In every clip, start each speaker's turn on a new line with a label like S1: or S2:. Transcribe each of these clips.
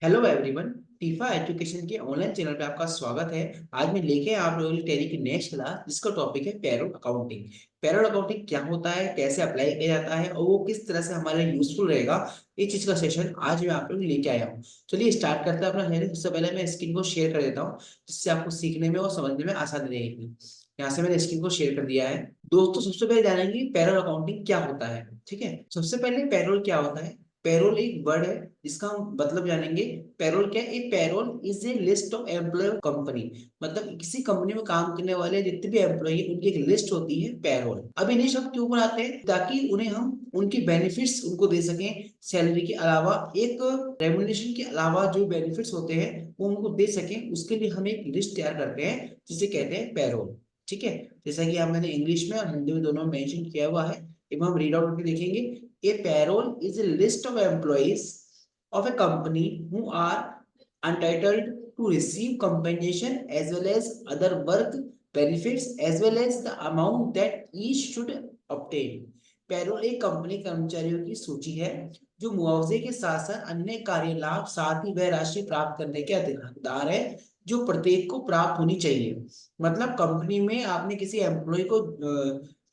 S1: Hello everyone. TIFFA education के online channel पे आपका स्वागत है। आज मैं लेके आप लोगों के लिए टैली की नेक्स्ट क्लास, जिसका टॉपिक है पेरोल अकाउंटिंग। पेरोल अकाउंटिंग क्या होता है, कैसे अप्लाई किया जाता है और वो किस तरह से हमारे लिए यूजफुल रहेगा, ये चीज का सेशन आज मैं आप लोग लेके आया हूँ। चलिए स्टार्ट करते हैं अपना सेशन। सबसे पहले मैं स्क्रीन को शेयर कर देता हूँ, जिससे आपको सीखने में और समझने में आसानी रहेगी। यहाँ से मैंने स्क्रीन को शेयर कर दिया है। दोस्तों, सबसे पहले जानेंगे पेरोल अकाउंटिंग क्या होता है। ठीक है, सबसे पहले पेरोल क्या होता है। पेरोल एक वर्ड है जिसका हम मतलब जानेंगे। पेरोल क्या है? Payroll is a list of employ company. मतलब किसी कंपनी में काम करने वाले जितने भी एम्प्लॉय हैं उनकी एक लिस्ट होती है पेरोल। अब इन्हें शब्द क्यों बनाते हैं? ताकि उन्हें हम उनकी बेनिफिट्स उनको दे सकें। सैलरी के अलावा एक रेम्युनरेशन के अलावा जो बेनिफिट्स होते हैं वो उनको दे सकें, उसके लिए हम एक लिस्ट तैयार करते हैं जिसे कहते हैं पेरोल। ठीक है, जैसा कि आप मैंने इंग्लिश में और हिंदी में दोनों में मेंशन किया हुआ है। अब हम रीड आउट करके देखेंगे। A payroll is a list of employees of a company who are entitled to receive compensation as well as other work benefits as well as the amount that each should obtain. Payroll एक company कर्मचारियों की सूची है जो मुआवजे के साथ साथ अन्य कार्य लाभ, साथ ही वह राशि प्राप्त करने के अधिकदार है जो प्रत्येक को प्राप्त होनी चाहिए। मतलब कंपनी में आपने किसी एम्प्लॉय को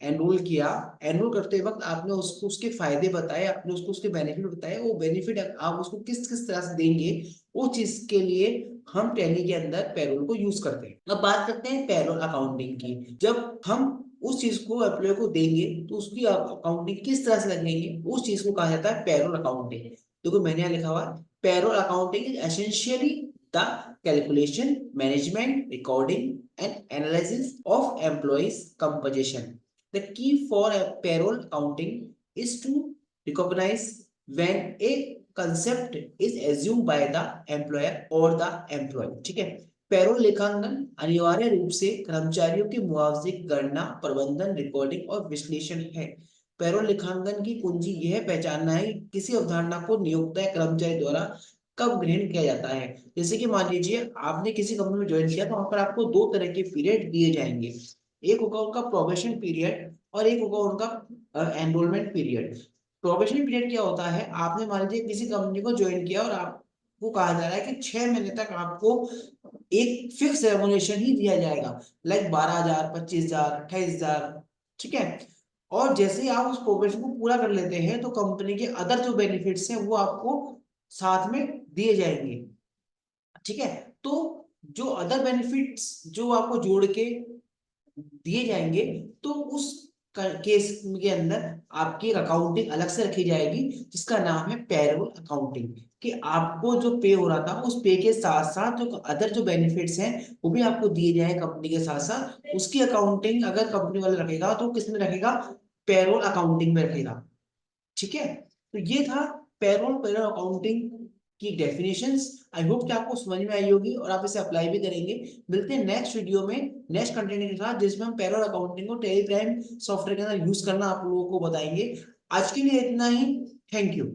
S1: एनरोल किया। एनरोल करते वक्त आपने उसको उसके फायदे बताए, आपने उसको उसके बेनिफिट बताए। वो बेनिफिट आप उसको किस किस तरह से देंगे, वो चीज के लिए हम टैली के अंदर पेरोल को यूज करते हैं। अब बात करते हैं पेरोल अकाउंटिंग की। जब हम उस चीज को एम्प्लॉय को देंगे तो उसकी अकाउंटिंग किस तरह से लगेंगे, उस चीज को कहा जाता है पेरोल अकाउंटिंग। देखो मैंने यहाँ लिखा हुआ है, payroll accounting is essentially the calculation, management, recording and analysis of employees composition. The key for a payroll accounting is to recognize when a concept is assumed by the employer or the employee। ठीक है, payroll लेखांकन अनिवार्य रूप से कर्मचारियों के मुआवजे की गणना, प्रबंधन, रिकॉर्डिंग और विश्लेषण है। पेरोल लेखांकन की कुंजी यह पहचानना है कि किसी अवधारणा को नियोक्ता या कर्मचारी द्वारा कब ग्रहण किया जाता है। जैसे कि मान लीजिए आपने किसी कंपनी में ज्वाइन किया, तो वहां पर आपको दो तरह के पीरियड दिए जाएंगे। एक होगा उनका प्रोबेशन पीरियड और एक होगा उनका एनरोलमेंट पीरियड। प्रोबेशन पीरियड क्या होता है? आपने मान लीजिए किसी कंपनी को ज्वाइन किया और आपको कहा जा रहा है कि 6 महीने तक आपको एक फिक्स रेमुनेशन ही दिया जाएगा, लाइक 12,000, 25,000, 28,000। ठीक है, और जैसे ही आप उस प्रोबेशन को पूरा कर लेते हैं तो कंपनी के अदर जो बेनिफिट्स हैं वो आपको साथ में दिए जाएंगे। ठीक है, तो जो अदर बेनिफिट्स जो आपको जोड़ के दिए जाएंगे, तो उस केस के अंदर आपकी एक अकाउंटिंग अलग से रखी जाएगी जिसका नाम है पेरोल अकाउंटिंग। कि आपको जो पे हो रहा था उस पे के साथ साथ जो अदर जो बेनिफिट्स हैं वो भी आपको दिए जाए कंपनी के साथ साथ, उसकी अकाउंटिंग अगर कंपनी वाला रखेगा तो किस में रखेगा? पेरोल अकाउंटिंग में रखेगा। ठीक है, तो ये था पेरोल पेरोल अकाउंटिंग की डेफिनेशंस। आई होप कि आपको समझ में आई होगी और आप इसे अप्लाई भी करेंगे। मिलते हैं नेक्स्ट वीडियो में नेक्स्ट कंटेंट के साथ, जिसमें हम पेरोल अकाउंटिंग को टेलीग्राम सॉफ्टवेयर के अंदर यूज करना आप लोगों को बताएंगे। आज के लिए इतना ही। Thank you.